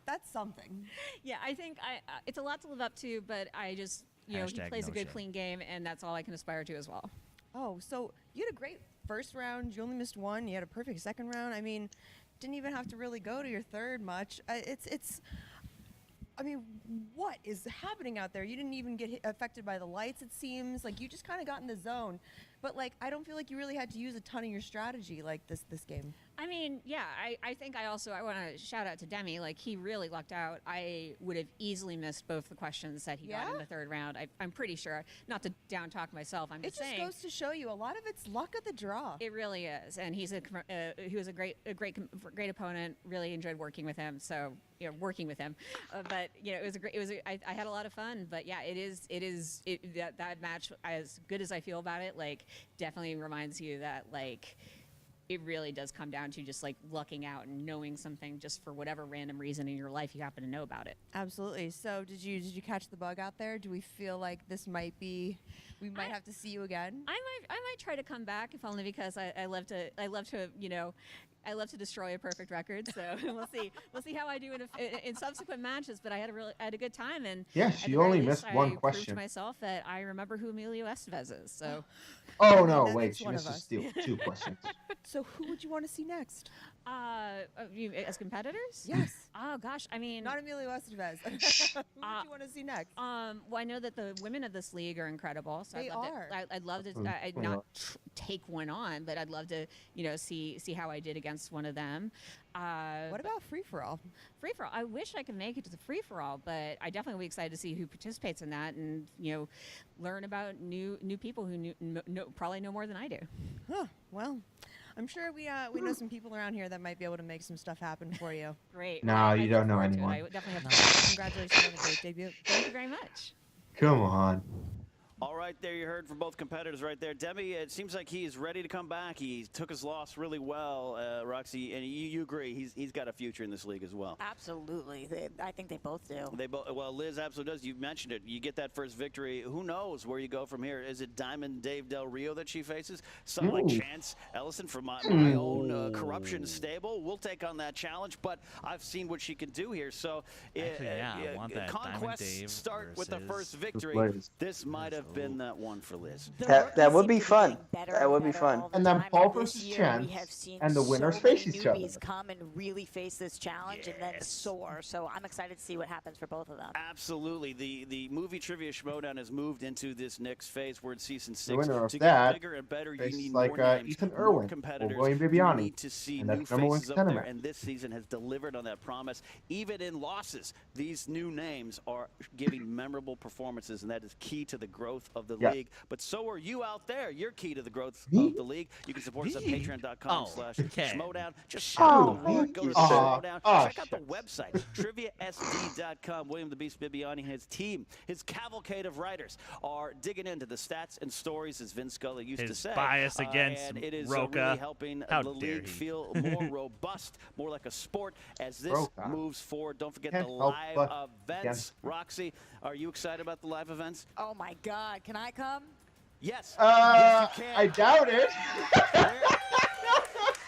that's something. Yeah, I think it's a lot to live up to, but I just, he Hashtag plays no a good, shame. clean game, and that's all I can aspire to as well. Oh, so you had a great first round. You only missed 1. You had a perfect second round. I mean, didn't even have to really go to your third much. I mean, what is happening out there? You didn't even get affected by the lights, it seems. Like, you just kind of got in the zone. But, like, I don't feel like you really had to use a ton of your strategy like this game. I mean, yeah, I think I want to shout out to Demi. Like, he really lucked out. I would have easily missed both the questions that he got in the third round. I'm pretty sure. Not to down talk myself. I'm It just just saying. goes to show you a lot of it's luck of the draw. It really is, and he was a great opponent. Really enjoyed working with him. So working with him, but I had a lot of fun. But yeah, that match, as good as I feel about it, like definitely reminds you that like it really does come down to just like lucking out and knowing something just for whatever random reason in your life you happen to know about it. Absolutely. So did you catch the bug out there? Do we feel like this might be? We might have to see you again. I might try to come back, if only because I love to destroy a perfect record. So we'll see how I do in subsequent matches. But I had a good time, and Yes, at you the very only least, missed I one proved question. to myself that I remember who Emilio Estevez is. So Oh mean, no, that wait, makes she one of missed us. 2 questions. So who would you want to see next? as competitors? Yes. Oh gosh, I mean, Not Emilio Estevez. Who would you want to see next? well, I know that the women of this league are incredible. So They are. I'd love to. Mm, I'd why not not? take one on, but I'd love to, see how I did against one of them. What about free for all? Free for all? I wish I could make it to the free for all, but I definitely will be excited to see who participates in that, and learn about new people who probably know more than I do. Huh. Well, I'm sure we know some people around here that might be able to make some stuff happen for you. Great. No, I you look don't know forward to it. anyone. I definitely have to. Congratulations on a great debut. Thank you very much. Come on. All right, there you heard from both competitors right there. Demi, it seems like he's ready to come back. He took his loss really well, Roxy, and you agree he's got a future in this league as well. Absolutely. I think they both do. Well, Liz absolutely does. You mentioned it. You get that first victory. Who knows where you go from here? Is it Diamond Dave Del Rio that she faces? Something like Chance Ellison from my own corruption stable. We'll take on that challenge, but I've seen what she can do here. So, Actually, I want that Diamond conquests Dave start with the first versus victory. Liz. This might have been that one for Liz. That would be fun. That would be fun. And then Paul versus Chance, and the winners face each other. Newbies come and really face this challenge and then soar. So I'm excited to see what happens for both of them. Absolutely. The movie Trivia Schmoedown has moved into this next phase where it's season 6. The winner of to that get bigger and better, you faces need like, more names, Ethan more Irwin or competitors. William You Bibiani, need to see and new that's number 1 faces up contender there, and this season has delivered on that promise. Even in losses, these new names are giving memorable performances, and that is key to the growth of the league. But so are you out there. You're key to the growth of the league. You can support us at patreon.com/Schmoedown. Just shout the word, go to Schmoedown. Check out the website, triviasd.com. William the Beast Bibiani and his team, his cavalcade of writers, are digging into the stats and stories, as Vince Scully used to say. Bias against and it is Roca. really helping How the dare league he. feel more robust, more like a sport as this Roca. moves forward. Don't forget Can't the help live but events. against- Roxy, are you excited about the live events? Oh my God. Can I come? Yes. Yes, you can. I doubt it.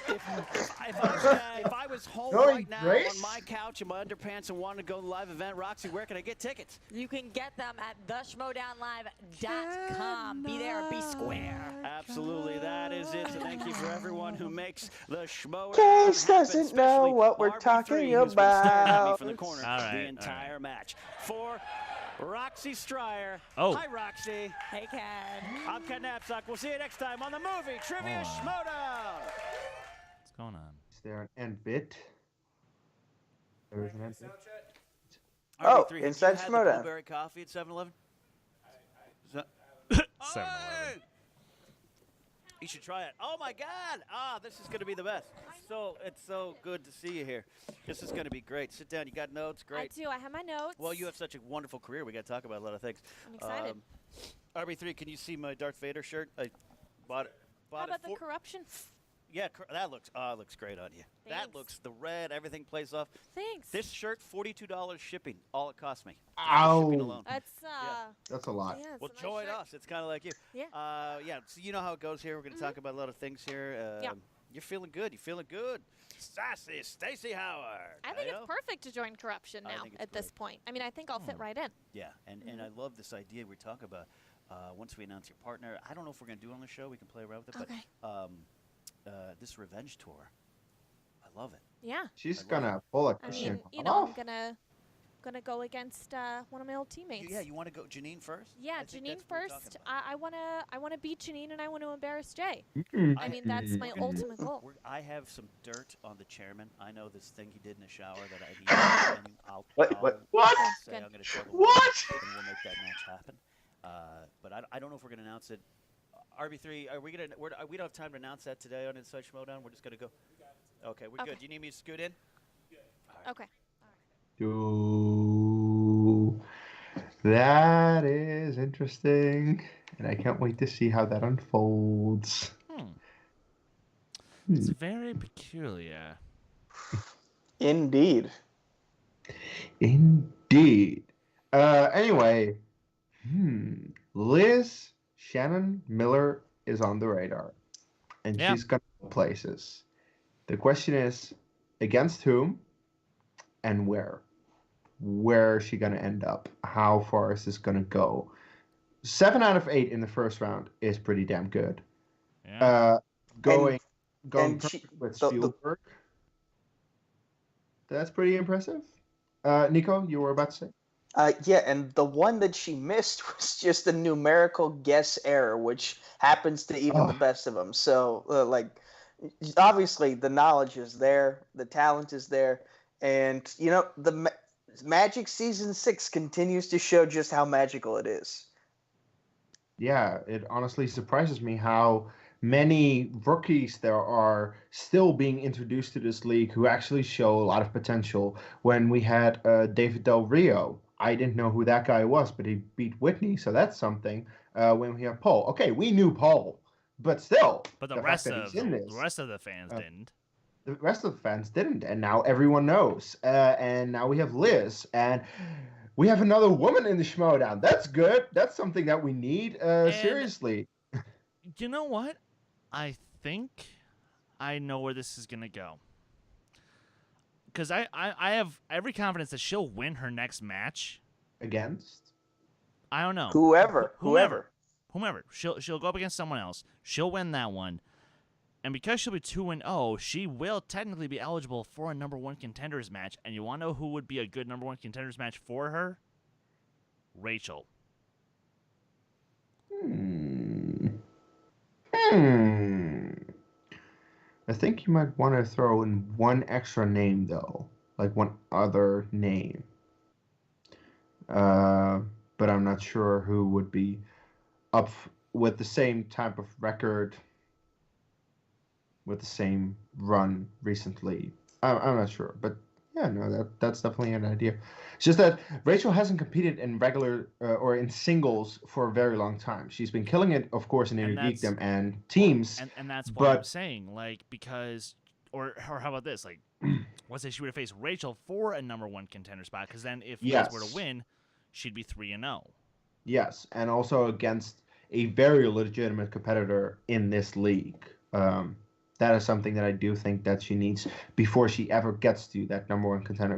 If I was home Going right now Grace? on my couch in my underpants and wanted to go to the live event, Roxy, where can I get tickets? You can get them at theschmoedownlive.com. Be there or be square. Absolutely, that is it. So thank you for everyone who makes the Schmoedown Case happen, doesn't know especially what we're RB3, talking who's been staring at me about. from the corner All right, the all entire right. match. For Roxy Stryer. Oh. Hi, Roxy. Hey, Ken. I'm Ken Knapsack. We'll see you next time on the movie Trivia Schmoedown. What's going on? Is there an end bit? There isn't anything. Oh, RB3, Inside have you had the Schmoedown. blueberry coffee at 7-Eleven? You should try it. Oh my God! This is going to be the best. It's so good to see you here. This is going to be great. Sit down. You got notes? Great. I do. I have my notes. Well, you have such a wonderful career. We got to talk about a lot of things. I'm excited. RB3, can you see my Darth Vader shirt? I bought it. How about the corruption? Yeah, that looks great on you. Thanks. That looks, the red, everything plays off. Thanks. This shirt, $42 shipping, all it cost me. Ow. Shipping alone. That's a lot. Yeah, Well, it's a nice join shirt. us. It's kind of like you. Yeah. Yeah, so you know how it goes here. We're going to talk about a lot of things here. Yeah. You're feeling good. You're feeling good. Sassy Stacey Howard. I think it's perfect to join corruption now at this point. I mean, I think I'll fit right in. Yeah, and I love this idea we talk about. Once we announce your partner, I don't know if we're going to do it on the show. We can play around with it. Okay. But this revenge tour, I love it. Yeah. She's gonna pull a I Christian mean, you know, off. I'm gonna go against one of my old teammates. Yeah, you want to go Janine first? Yeah, I think Janine that's what we're first. talking about. I wanna beat Janine and I want to embarrass Jay. Mm. I mean, that's my ultimate goal. I have some dirt on the chairman. I know this thing he did in the shower that I need. And I'll What? say I'm going to tell the What? and we'll make that match happen. But I don't know if we're going to announce it. RB3, are we going to? We don't have time to announce that today on Inside Schmoedown. We're just going to go. Okay, we're good. Do you need me to scoot in? Okay. Ooh, that is interesting, and I can't wait to see how that unfolds. It's very peculiar. Indeed. Indeed. Anyway, Liz Shannon Miller is on the radar, and she's going to go places. The question is, against whom and where? Where is she going to end up? How far is this going to go? 7 out of 8 in the first round is pretty damn good. Yeah. Going and with Spielberg. That's pretty impressive. Nico, you were about to say? Yeah, and the one that she missed was just a numerical guess error, which happens to even the best of them. So, obviously, the knowledge is there, the talent is there, and, you know, the Magic Season 6 continues to show just how magical it is. Yeah, it honestly surprises me how many rookies there are still being introduced to this league who actually show a lot of potential. When we had David Del Rio, I didn't know who that guy was, but he beat Whitney, so that's something. When we have Paul, okay, we knew Paul, but still, But the rest of the fans didn't. The rest of the fans didn't, and now everyone knows. And now we have Liz, and we have another woman in the Schmoedown. That's good. That's something that we need. Seriously. You know what? I think I know where this is gonna go. Because I have every confidence that she'll win her next match. Against? I don't know. Whoever. She'll go up against someone else. She'll win that one. And because she'll be 2-0, she will technically be eligible for a number 1 contenders match. And you want to know who would be a good number 1 contenders match for her? Rachel. I think you might want to throw in one extra name, though. Like one other name. But I'm not sure who would be up with the same type of record, with the same run recently. I'm not sure, but yeah, no, that's definitely an idea. It's just that Rachel hasn't competed in regular or in singles for a very long time. She's been killing it, of course, in Inner Geekdom and teams. And that's what I'm saying, like, because, or how about this, like, let's say she would have faced Rachel for a number 1 contender spot, because then if Liz were to win, she'd be 3-0. Yes, and also against a very legitimate competitor in this league. That is something that I do think that she needs before she ever gets to that number 1 contender.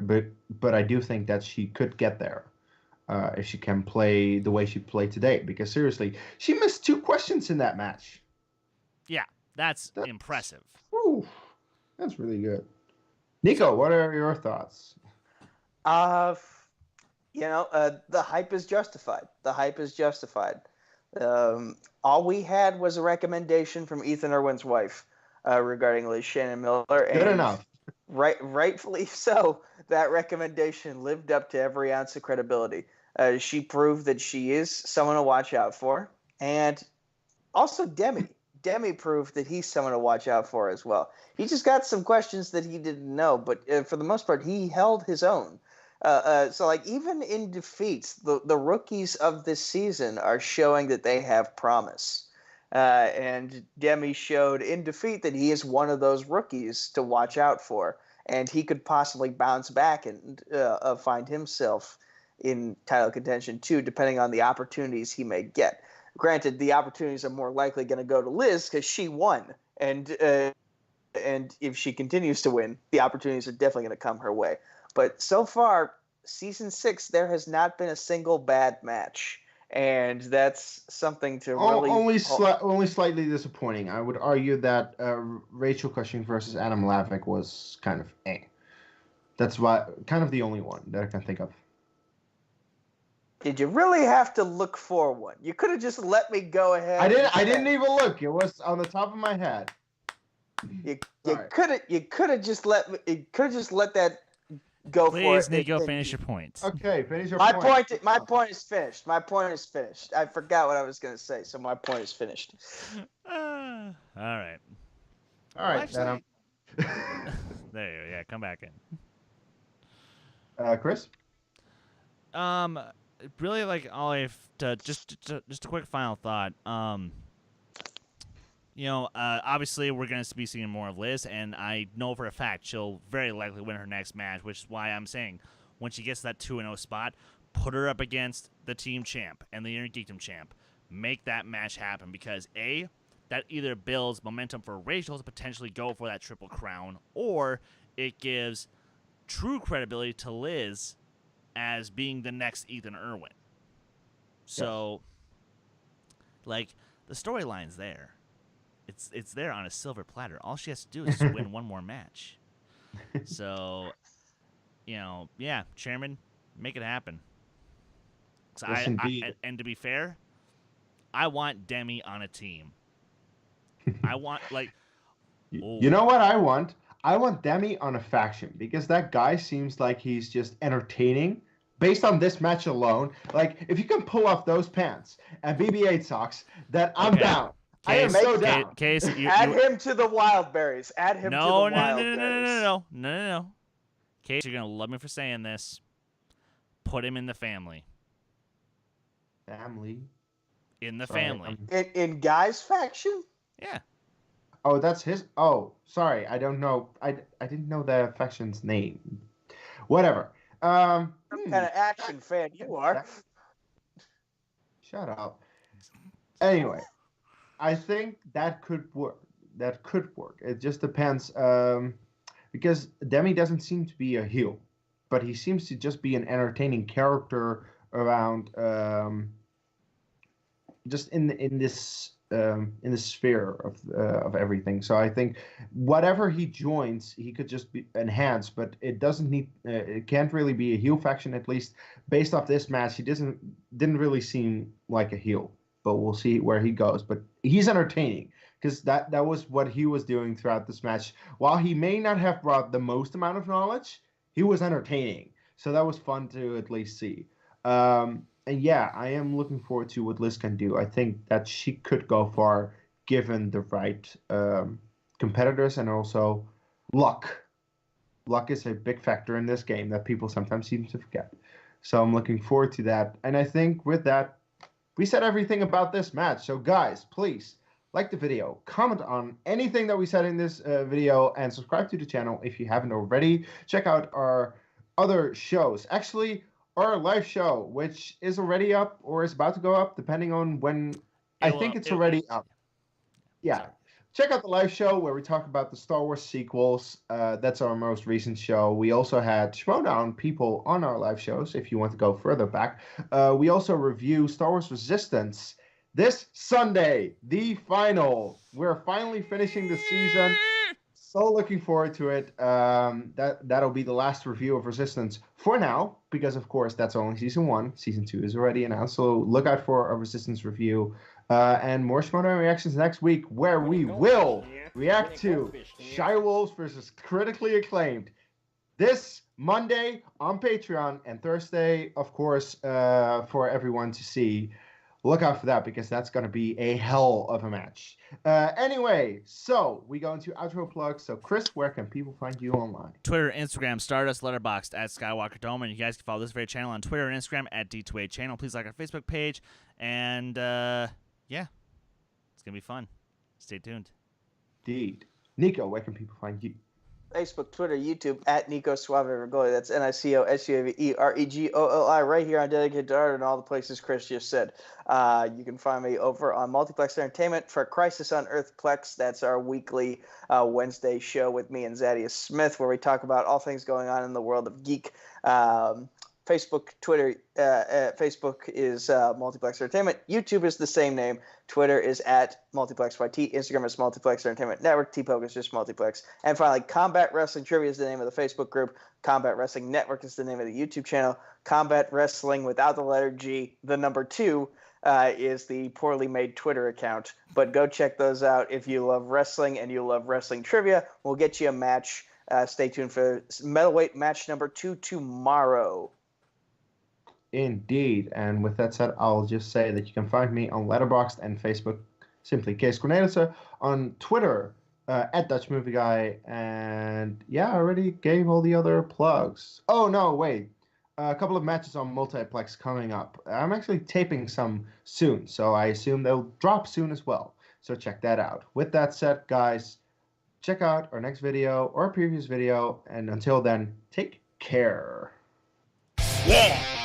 But I do think that she could get there if she can play the way she played today. Because seriously, she missed 2 questions in that match. Yeah, that's impressive. Whew, that's really good. Nico, what are your thoughts? The hype is justified. All we had was a recommendation from Ethan Irwin's wife regarding Liz Shannon Miller. Good enough. rightfully so, that recommendation lived up to every ounce of credibility. She proved that she is someone to watch out for, and also Demi. Demi proved that he's someone to watch out for as well. He just got some questions that he didn't know, but for the most part, he held his own. So, like, even in defeats, the rookies of this season are showing that they have promise. And Demi showed in defeat that he is one of those rookies to watch out for, and he could possibly bounce back and find himself in title contention too, depending on the opportunities he may get. Granted, the opportunities are more likely going to go to Liz because she won, and if she continues to win, the opportunities are definitely going to come her way. But so far, season 6, there has not been a single bad match, and that's something to really only slightly disappointing. I would argue that Rachel Cushing versus Adam Lavick was kind of That's kind of the only one that I can think of. Did you really have to look for one? You could have just let me go ahead. I didn't even look. It was on the top of my head. You could have just let that go for it. Please, Nico, finish your points. Okay, finish your point. My point is finished. My point is finished. I forgot what I was going to say, so my point is finished. All right. Then there you go. Yeah, come back in. Chris? Really, like, all I have to just a quick final thought. Obviously we're going to be seeing more of Liz, and I know for a fact she'll very likely win her next match, which is why I'm saying when she gets that 2-0 spot, put her up against the team champ and the Inner Geekdom champ. Make that match happen, because A, that either builds momentum for Rachel to potentially go for that triple crown, or it gives true credibility to Liz as being the next Ethan Irwin. So, like, the storyline's there. It's there on a silver platter. All she has to do is just win one more match. So, Chairman, make it happen. Yes, indeed. And to be fair, I want Demi on a team. I want, like... You know what I want? I want Demi on a faction, because that guy seems like he's just entertaining. Based on this match alone, like, if you can pull off those pants and BB-8 socks, then I'm down. I am so down. Add him to the Wildberries. Add him to the Wildberries. No. Case, you're going to love me for saying this. Put him in the family. Family? In the family. In Guy's faction? Yeah. Oh, that's his... Oh, sorry. I don't know. I didn't know the faction's name. Whatever. What kind of action fan you are? Shut up. Anyway, I think that could work. It just depends, because Demi doesn't seem to be a heel, but he seems to just be an entertaining character around, just in this sphere of everything. So I think whatever he joins, he could just be enhanced, but it doesn't need. It can't really be a heel faction, at least based off this match. He didn't really seem like a heel, but we'll see where he goes. But he's entertaining, because that was what he was doing throughout this match. While he may not have brought the most amount of knowledge, he was entertaining. So that was fun to at least see. And yeah, I am looking forward to what Liz can do. I think that she could go far given the right competitors, and also luck. Luck is a big factor in this game that people sometimes seem to forget. So I'm looking forward to that. And I think with that, we said everything about this match. So guys, please like the video, comment on anything that we said in this video, and subscribe to the channel if you haven't already. Check out our other shows. Actually, our live show, which is already up or is about to go up, depending on when. I think it's already up. Yeah. Check out the live show where we talk about the Star Wars sequels. That's our most recent show. We also had Schmoedown people on our live shows, if you want to go further back. We also review Star Wars Resistance this Sunday, the final. We're finally finishing the season. So looking forward to it. That'll be the last review of Resistance for now, because of course that's only season 1. Season 2 is already announced, so look out for a Resistance review and more Schmoedown reactions next week, where we will react to Shy Wolves versus Critically Acclaimed this Monday on Patreon, and Thursday, of course, for everyone to see. Look out for that, because that's going to be a hell of a match. Anyway, so we go into outro plugs. So, Chris, where can people find you online? Twitter, Instagram, Stardust, Letterboxd, at Skywalker Dome. And you guys can follow this very channel on Twitter and Instagram at D2A channel. Please like our Facebook page. And, yeah, it's going to be fun. Stay tuned. Indeed. Nico, where can people find you? Facebook, Twitter, YouTube, at Nico Suave Regoli. That's NicoSuaveRegoli, right here on Dedicated to Art and all the places Chris just said. You can find me over on Multiplex Entertainment for Crisis on Earthplex. That's our weekly Wednesday show with me and Zadius Smith, where we talk about all things going on in the world of geek. Facebook, Twitter, Facebook is Multiplex Entertainment. YouTube is the same name. Twitter is at MultiplexYT. Instagram is Multiplex Entertainment Network. TPoke is just Multiplex. And finally, Combat Wrestling Trivia is the name of the Facebook group. Combat Wrestling Network is the name of the YouTube channel. Combat Wrestling without the letter G, the number 2, is the poorly made Twitter account. But go check those out if you love wrestling and you love wrestling trivia. We'll get you a match. Stay tuned for Metalweight match number 2 tomorrow. Indeed. And with that said, I'll just say that you can find me on Letterboxd and Facebook, simply Kees Cornelissen, on Twitter, at Dutch Movie Guy. And yeah, I already gave all the other plugs. Oh, no, wait. A couple of matches on Multiplex coming up. I'm actually taping some soon, so I assume they'll drop soon as well. So check that out. With that said, guys, check out our next video or previous video. And until then, take care. Yeah!